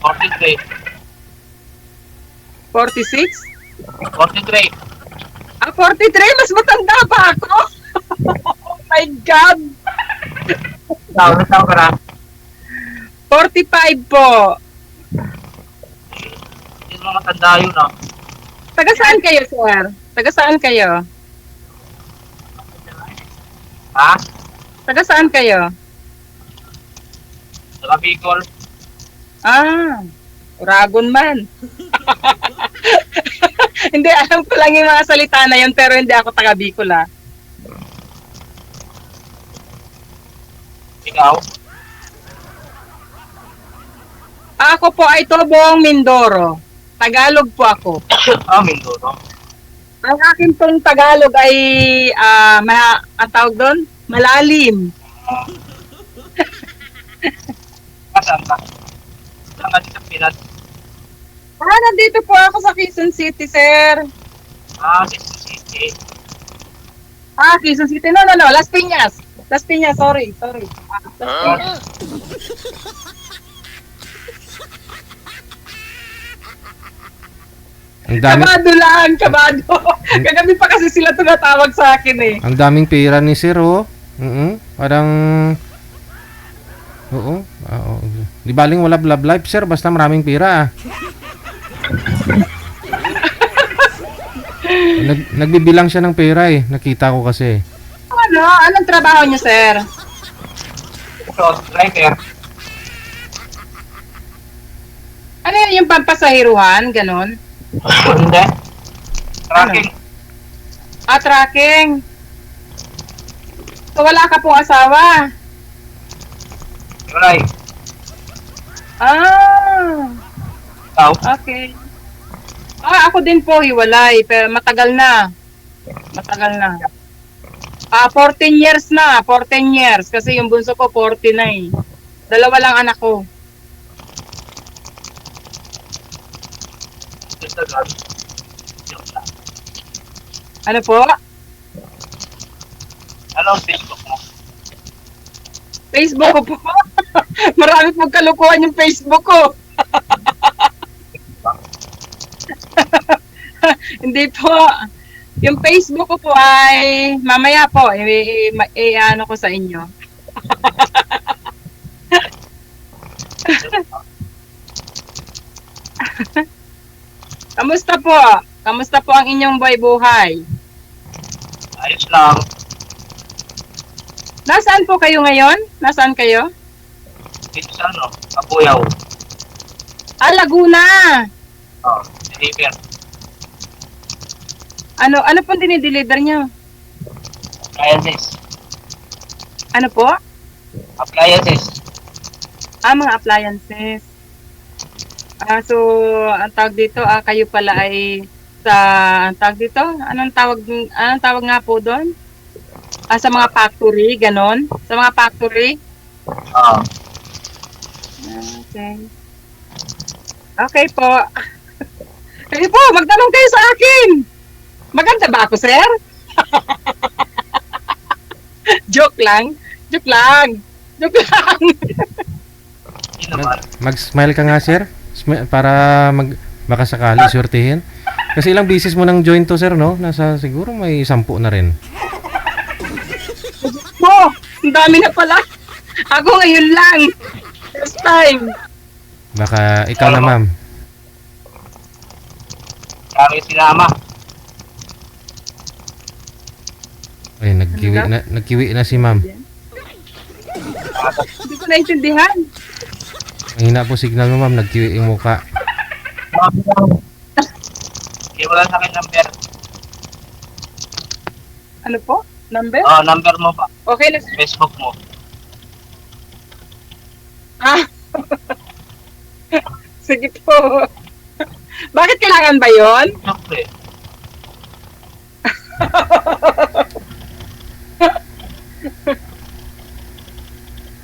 43. 46? 43. 43? Mas matanda pa ako? Oh my God! Ilang taon ka na? 45 po. Hindi mo matanda yun, ah. Taga saan kayo, sir? Taga saan kayo? Ha? Taga saan kayo? Taga Bicol. Ah, Uragon man. Hindi, alam ko lang yung mga salita na yun, pero hindi ako taga Bicol, ah. Ikaw? Ako po ay Tobong Mindoro. Tagalog po ako. Mindoro. Ang akin pong Tagalog ay, ang tawag doon? Malalim. Saan ka? Saan ka dito Pinas? Nandito po ako sa Quezon City, sir. Quezon City. Quezon City. No. Las Piñas. Las Piñas, sorry. Las Piñas. Ang dami, Kabado lang, kabado. Kagabi pa kasi sila tumatawag sa akin eh. ang daming pera ni Sir, oh. Parang oo. Di baling wala love life, Sir, basta maraming pera, ah. Nagbibilang siya ng pera eh. Nakita ko kasi. Anong trabaho niyo, sir? So, driver. Ano yan yung pampasahiruhan, ganon? Hindi. Tracking. Tracking. So wala ka pong asawa? Right. Ikaw? Okay. Ako din po, hiwalay. Pero matagal na. 14 years na. 14 years. Kasi yung bunso ko, 49. Dalawa lang anak ko. Ano po? Ano ang Facebook mo? Facebook ko po. Marami pong kalukuhan yung Facebook ko. Hindi po. Yung Facebook ko po ay mamaya po ano ko sa inyo. Kamusta po? Kamusta po ang inyong buhay? Ayos lang. Nasaan po kayo ngayon? Nasaan kayo? Dito sa ano? Kabuyaw. Laguna. Deliver. Ano pong dinideliver niyo? Appliances. Ano po? Appliances. Mga appliances. So, ang tawag dito, kayo pala ay ang tawag dito? Anong tawag nga po doon? Sa mga factory, ganon? Sa mga factory? Okay. Okay po. Kayo po, magtanong kayo sa akin. Maganda ba ako, sir? Joke lang. Mag-smile ka nga, Sir. Para baka sakali surtihin. Kasi ilang beses mo nang join to, Sir, no? Nasa siguro may 10 na rin. Ang dami na pala. Ako ngayon lang. First time. Baka ikaw na, ma'am. Kami sinama. Ay, nagkiwi na si ma'am. Hindi ko naintindihan. Mahina po signal mo, ma'am. Nagkiwi yung muka. Hindi mo lang sa akin number. Ano po? Number? Number mo pa. Okay na. Facebook mo. Sige po. Bakit kailangan ba yon? Siyempre.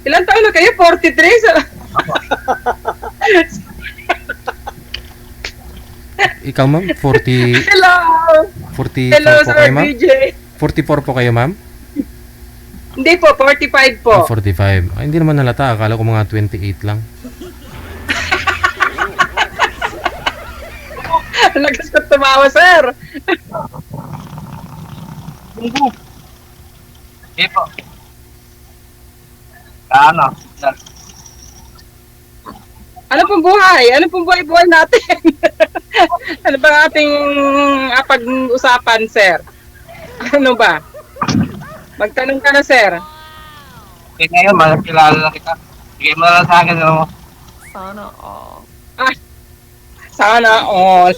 Ilan taon na kayo? 43? Ikaw, ma'am? 40... Hello! 44 Hello, po Sir kayo, ma'am? DJ. 44 po kayo, ma'am? Hindi po, 45 po. 45. Ay, hindi naman halata. Akala ko mga 28 lang. Ang lakas ko tumawa, sir. Bunggo. Sige po. Ano? Ano pong buhay? Ano pong buhay natin? Ano ba ang ating pag-usapan, sir? Ano ba? Magtanong ka na, sir. Okay, ngayon, makakilala na kita. Sige mo na lang sa akin, ano? Sana all.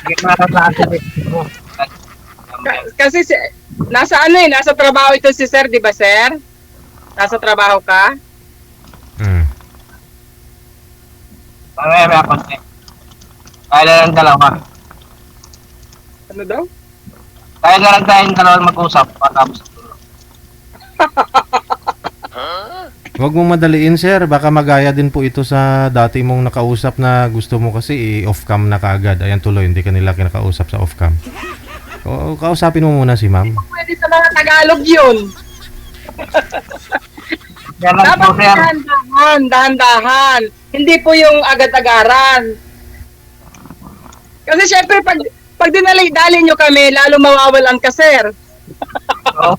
Sige mo na lang sa akin. Kasi nasa ano nasa trabaho ito si sir, di ba, sir? Nasa trabaho ka? Mm. May ako, kaya na lang dalawa. Ano daw? Kaya na lang tayong dalawa mag-usap. Patapos. Huwag mong madaliin, sir. Baka magaya din po ito sa dati mong nakausap na gusto mo kasi off-cam na kaagad. Ayan tuloy, hindi ka nila kinakausap sa off-cam. O, kausapin mo muna si ma'am. Pwede sa mga Tagalog yun. Yan lang po, Dapat sir. dahan-dahan. Hindi po yung agad-agaran. Kasi syempre, pag dinali-dali nyo kami, lalo mawawalan ka, sir. Oo.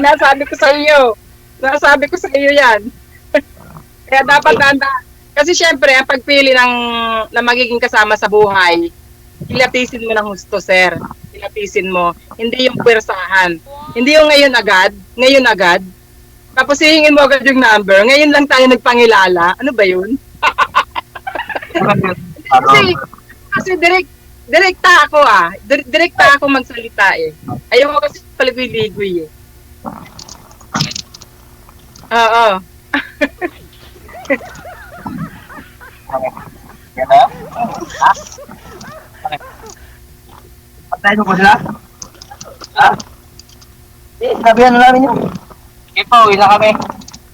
Nasabi ko sa iyo. Nasabi ko sa iyo yan. Kaya dapat dahan-dahan. Kasi syempre, ang pagpili na magiging kasama sa buhay, ilatisin mo ng husto, sir. Ilatisin mo. Hindi yung pwersahan. Hindi yung ngayon agad. Tapos hihingin mo agad yung number. Ngayon lang tayo nagpangilala. Ano ba yun? Kasi direkta ako direkta ako magsalita eh. Ayoko kasi paligoy-ligoy eh. Oo. Yan na? Ha? Okay. Patayin mo ba sila? Ha? Sabihan na namin yun. Sige po, uwi na kami.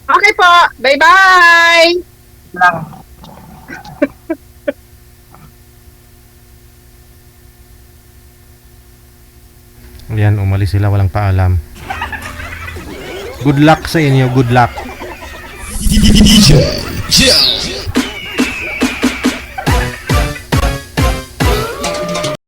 Okay po. Bye-bye! Lang. Ayan, umalis sila, walang paalam. Good luck sa inyo, good luck. DJ Jill.